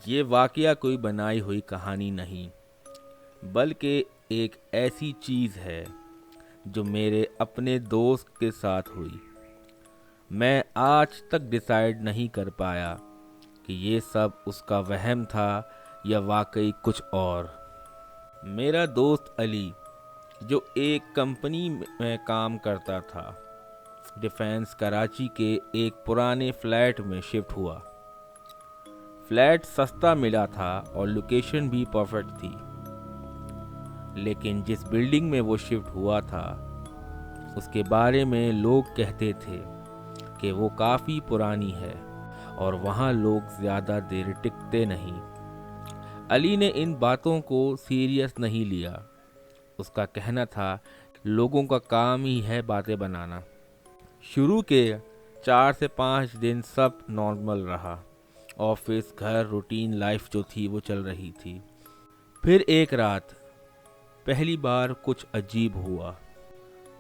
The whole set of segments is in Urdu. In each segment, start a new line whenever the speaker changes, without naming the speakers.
یہ واقعہ کوئی بنائی ہوئی کہانی نہیں، بلکہ ایک ایسی چیز ہے جو میرے اپنے دوست کے ساتھ ہوئی۔ میں آج تک ڈیسائیڈ نہیں کر پایا کہ یہ سب اس کا وہم تھا یا واقعی کچھ اور۔ میرا دوست علی، جو ایک کمپنی میں کام کرتا تھا، ڈیفینس کراچی کے ایک پرانے فلیٹ میں شفٹ ہوا۔ فلیٹ سستا ملا تھا اور لوکیشن بھی پرفیکٹ تھی، لیکن جس بلڈنگ میں وہ شفٹ ہوا تھا اس کے بارے میں لوگ کہتے تھے کہ وہ کافی پرانی ہے اور وہاں لوگ زیادہ دیر ٹکتے نہیں۔ علی نے ان باتوں کو سیریس نہیں لیا۔ اس کا کہنا تھا لوگوں کا کام ہی ہے باتیں بنانا۔ شروع کے 4 سے 5 دن سب نارمل رہا، آفس، گھر، روٹین لائف جو تھی وہ چل رہی تھی۔ پھر ایک رات پہلی بار کچھ عجیب ہوا۔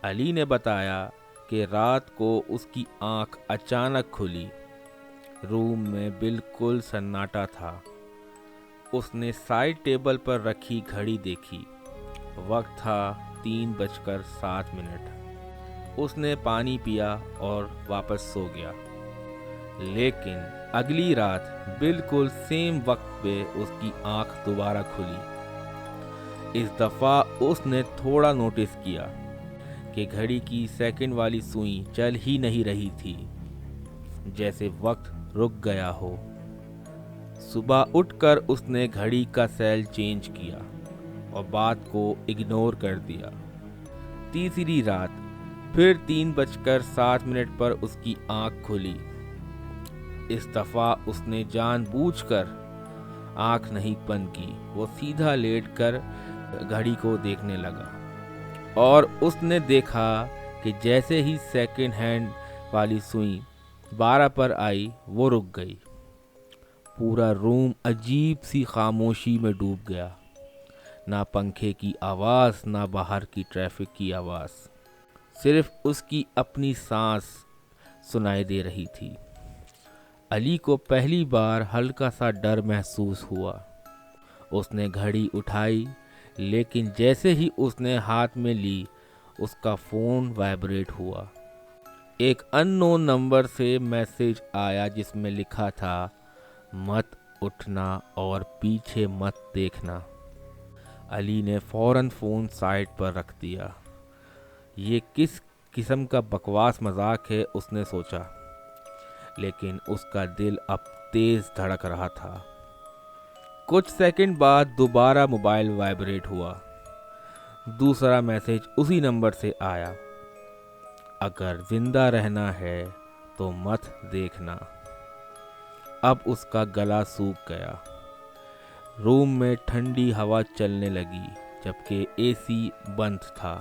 علی نے بتایا کہ رات کو اس کی آنکھ اچانک کھلی۔ روم میں بالکل سناٹا تھا۔ اس نے سائڈ ٹیبل پر رکھی گھڑی دیکھی۔ وقت تھا 3:07۔ اس نے پانی پیا اور واپس سو گیا۔ لیکن اگلی رات بالکل سیم وقت پہ اس کی آنکھ دوبارہ کھلی۔ اس دفعہ اس نے تھوڑا نوٹس کیا کہ گھڑی کی سیکنڈ والی سوئی چل ہی نہیں رہی تھی، جیسے وقت رک گیا ہو۔ صبح اٹھ کر اس نے گھڑی کا سیل چینج کیا اور بات کو اگنور کر دیا۔ تیسری رات پھر 3:07 پر اس کی آنکھ کھلی۔ اس دفعہ اس نے جان بوجھ کر آنکھ نہیں بند کی، وہ سیدھا لیٹ کر گھڑی کو دیکھنے لگا اور اس نے دیکھا کہ جیسے ہی سیکنڈ ہینڈ والی سوئی 12 پر آئی وہ رک گئی۔ پورا روم عجیب سی خاموشی میں ڈوب گیا۔ نہ پنکھے کی آواز، نہ باہر کی ٹریفک کی آواز، صرف اس کی اپنی سانس سنائی دے رہی تھی۔ علی کو پہلی بار ہلکا سا ڈر محسوس ہوا۔ اس نے گھڑی اٹھائی، لیکن جیسے ہی اس نے ہاتھ میں لی اس کا فون وائبریٹ ہوا۔ ایک ان نون نمبر سے میسج آیا جس میں لکھا تھا مت اٹھنا اور پیچھے مت دیکھنا۔ علی نے فوراً فون سائڈ پر رکھ دیا۔ یہ کس قسم کا بکواس مذاق ہے اس نے سوچا، لیکن اس کا دل اب تیز دھڑک رہا تھا۔ کچھ سیکنڈ بعد دوبارہ موبائل وائبریٹ ہوا۔ دوسرا میسج اسی نمبر سے آیا، اگر زندہ رہنا ہے تو مت دیکھنا۔ اب اس کا گلا سوکھ گیا۔ روم میں ٹھنڈی ہوا چلنے لگی جبکہ اے سی بند تھا۔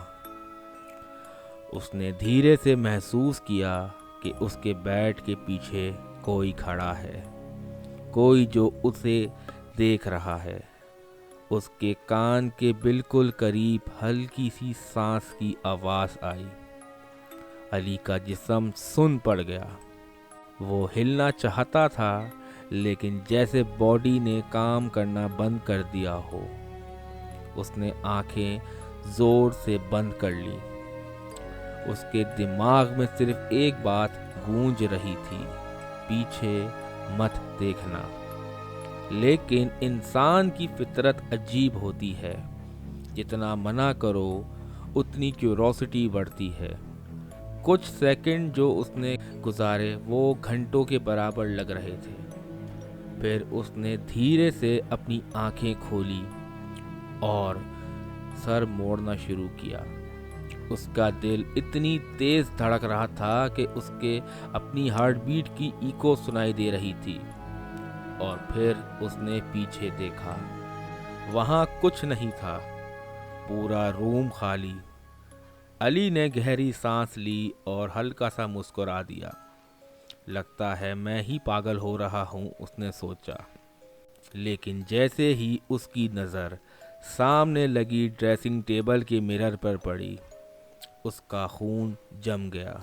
اس نے دھیرے سے محسوس کیا کہ اس کے بیڈ کے پیچھے کوئی کھڑا ہے، کوئی جو اسے دیکھ رہا ہے۔ اس کے کان کے بالکل قریب ہلکی سی سانس کی آواز آئی۔ علی کا جسم سن پڑ گیا۔ وہ ہلنا چاہتا تھا لیکن جیسے باڈی نے کام کرنا بند کر دیا ہو۔ اس نے آنکھیں زور سے بند کر لی۔ اس کے دماغ میں صرف ایک بات گونج رہی تھی، پیچھے مت دیکھنا۔ لیکن انسان کی فطرت عجیب ہوتی ہے، جتنا منع کرو اتنی کیوروسٹی بڑھتی ہے۔ کچھ سیکنڈ جو اس نے گزارے وہ گھنٹوں کے برابر لگ رہے تھے۔ پھر اس نے دھیرے سے اپنی آنکھیں کھولی اور سر موڑنا شروع کیا۔ اس کا دل اتنی تیز دھڑک رہا تھا کہ اس کے اپنی ہارٹ بیٹ کی ایکو سنائی دے رہی تھی۔ اور پھر اس نے پیچھے دیکھا، وہاں کچھ نہیں تھا، پورا روم خالی۔ علی نے گہری سانس لی اور ہلکا سا مسکرا دیا۔ لگتا ہے میں ہی پاگل ہو رہا ہوں، اس نے سوچا۔ لیکن جیسے ہی اس کی نظر سامنے لگی ڈریسنگ ٹیبل کے مرر پر پڑی، اس کا خون جم گیا۔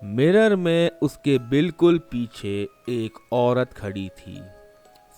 مرر میں اس کے بالکل پیچھے ایک عورت کھڑی تھی،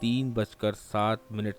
3:07